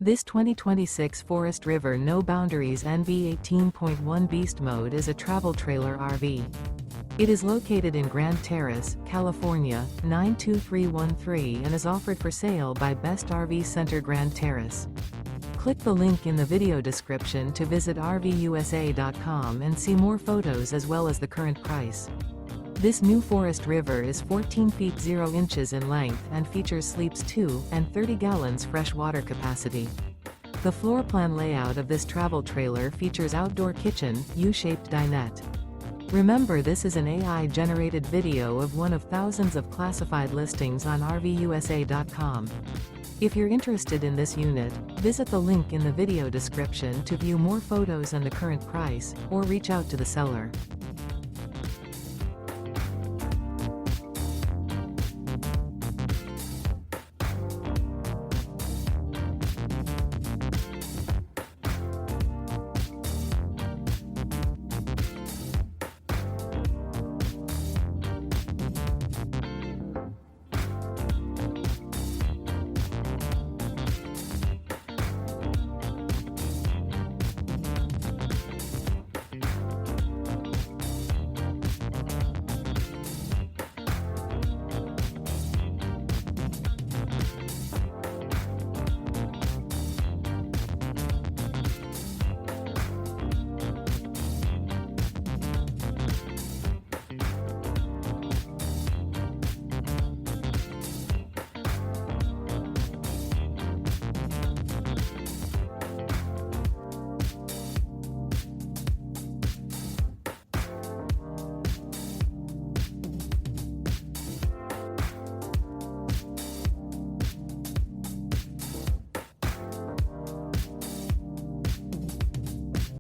This 2026 Forest River No Boundaries NV 18.1 Beast Mode is a travel trailer RV. It is located in Grand Terrace, California, 92313 and is offered for sale by Best RV Center Grand Terrace. Click the link in the video description to visit RVUSA.com and see more photos as well as the current price. This new Forest River is 14 feet 0 inches in length and features sleeps 2 and 30 gallons fresh water capacity. The floor plan layout of this travel trailer features outdoor kitchen, U-shaped dinette. Remember, this is an AI-generated video of one of thousands of classified listings on RVUSA.com. If you're interested in this unit, visit the link in the video description to view more photos and the current price, or reach out to the seller.